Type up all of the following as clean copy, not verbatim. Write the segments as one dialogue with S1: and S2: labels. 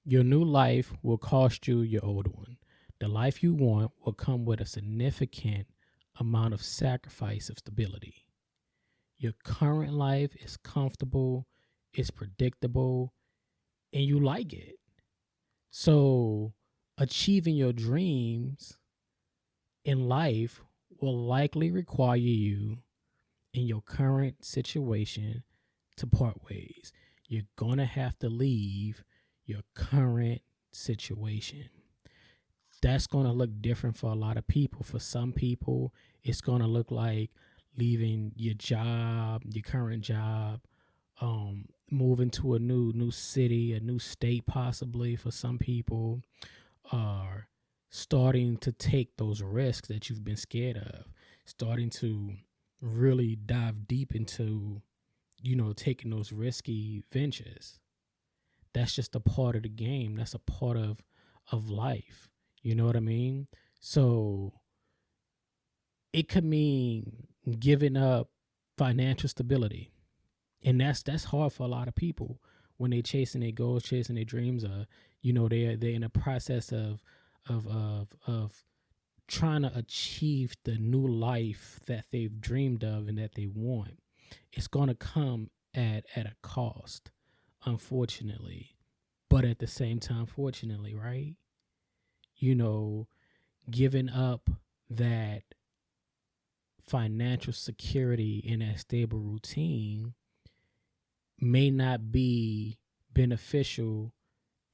S1: Your new life will cost you your old one. The life you want will come with a significant amount of sacrifice of stability. Your current life is comfortable, it's predictable, and you like it. So, achieving your dreams in life will likely require you in your current situation to part ways. You're going to have to leave your current situation. That's going to look different for a lot of people. For some people, it's going to look like leaving your job, your current job, moving to a new city, a new state, possibly for some people, are starting to take those risks that you've been scared of, starting to really dive deep into, taking those risky ventures. That's just a part of the game. That's a part of life. You know what I mean? So it could mean giving up financial stability. And that's hard for a lot of people when they chasing their goals, chasing their dreams. They're in a process of trying to achieve the new life that they've dreamed of and that they want. It's gonna come at a cost, unfortunately. But at the same time, fortunately, right? You know, giving up that financial security in that stable routine may not be beneficial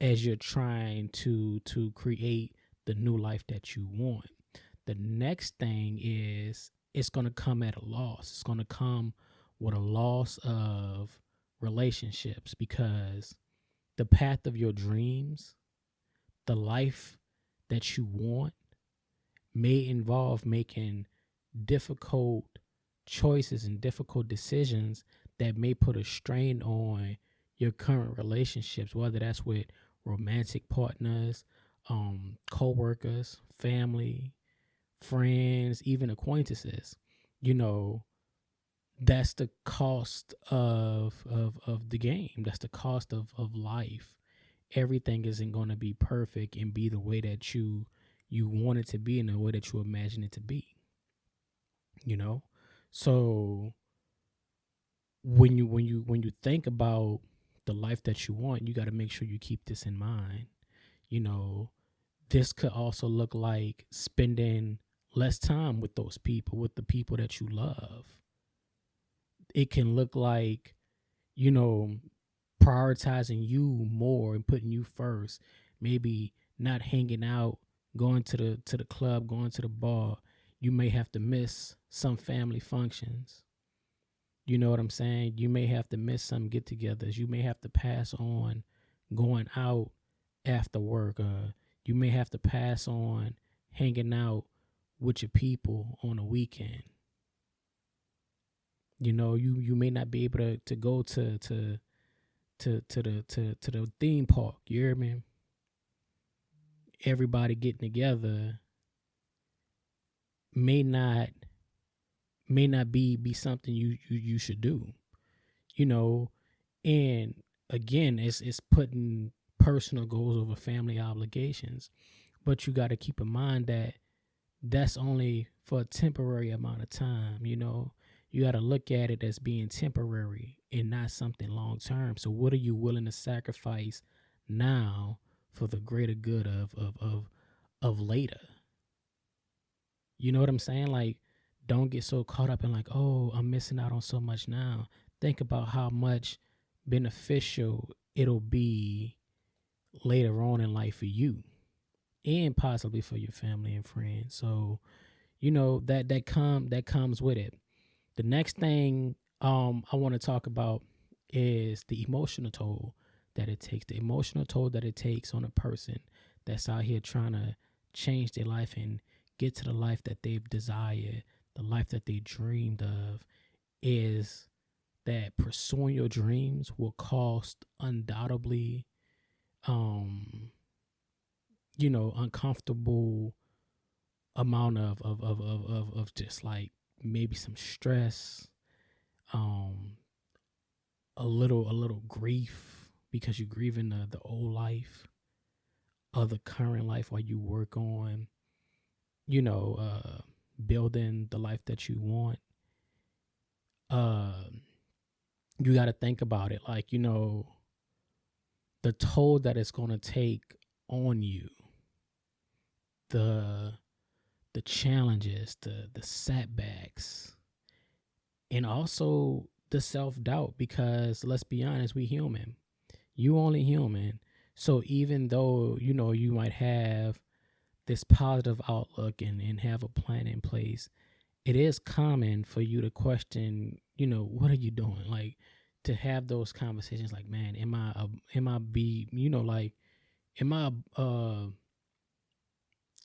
S1: as you're trying to create the new life that you want. The next thing is it's going to come at a loss. It's going to come with a loss of relationships, because the path of your dreams, the life that you want, may involve making difficult choices and difficult decisions that may put a strain on your current relationships, whether that's with romantic partners, co-workers, family, friends, even acquaintances. You know, that's the cost of the game. That's the cost of life. Everything isn't going to be perfect and be the way that you want it to be, in the way that you imagine it to be. You know, so when you think about the life that you want, you got to make sure you keep this in mind. You know, this could also look like spending less time with those people, with the people that you love. It can look like, you know, prioritizing you more and putting you first. Maybe not hanging out, going to the club, going to the bar. You may have to miss some family functions. You know what I'm saying? You may have to miss some get-togethers. You may have to pass on going out after work. You may have to pass on hanging out with your people on a weekend. You may not be able to go to the theme park. You hear me? Everybody getting together may not be something you should do. You know, and again, it's putting personal goals over family obligations. But you got to keep in mind that that's only for a temporary amount of time. You got to look at it as being temporary and not something long term. So what are you willing to sacrifice now for the greater good of later? You know what I'm saying? Like, don't get so caught up in like, oh, I'm missing out on so much now. Think about how much beneficial it'll be later on in life for you, and possibly for your family and friends. So, that comes with it. The next thing I want to talk about is the emotional toll that it takes. The emotional toll that it takes on a person that's out here trying to change their life and get to the life that they've desired, the life that they dreamed of, is that pursuing your dreams will cost undoubtedly uncomfortable amount of just like maybe some stress, um, a little grief, because you're grieving the old life. of the current life while you work on, you know, building the life that you want. You got to think about it, like, you know, the toll that it's going to take on you, the challenges, the setbacks, and also the self-doubt, because let's be honest, we human. You only human. So even though, you know, you might have this positive outlook and have a plan in place, it is common for you to question, you know, what are you doing? Like, to have those conversations like, man, am I be, you know, like, am I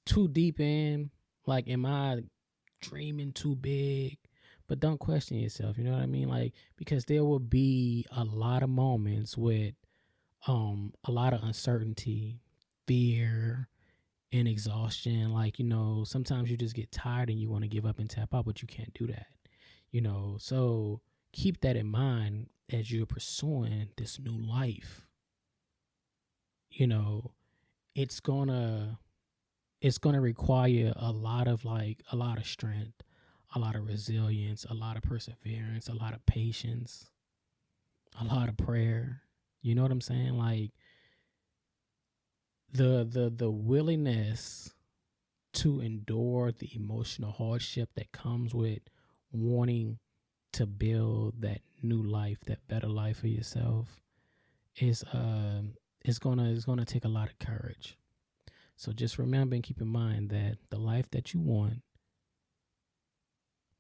S1: too deep in? Like, am I dreaming too big? But don't question yourself, you know what I mean? Like, because there will be a lot of moments with a lot of uncertainty, fear, and exhaustion. Like, you know, sometimes you just get tired and you want to give up and tap out, but you can't do that, you know. So keep that in mind as you're pursuing this new life. You know, it's gonna require a lot of strength, a lot of resilience, a lot of perseverance, a lot of patience, a lot of prayer. You know what I'm saying? Like, the willingness to endure the emotional hardship that comes with wanting to build that new life, that better life for yourself, is it's gonna take a lot of courage. So just remember and keep in mind that the life that you want,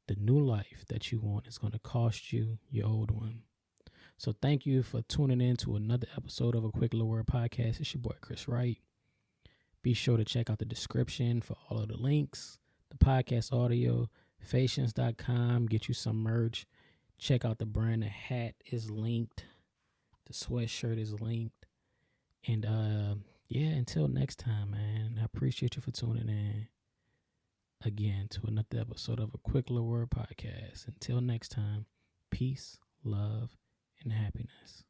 S1: the new life that you want, is gonna cost you your old one. So thank you for tuning in to another episode of A Quick Little Word Podcast. It's your boy Chris Wright. Be sure to check out the description for all of the links, the podcast audio, Facience.com, get you some merch. Check out the brand. The hat is linked. The sweatshirt is linked. And yeah, until next time, man, I appreciate you for tuning in again to another episode of A Quick Little Word Podcast. Until next time, peace, love, and happiness.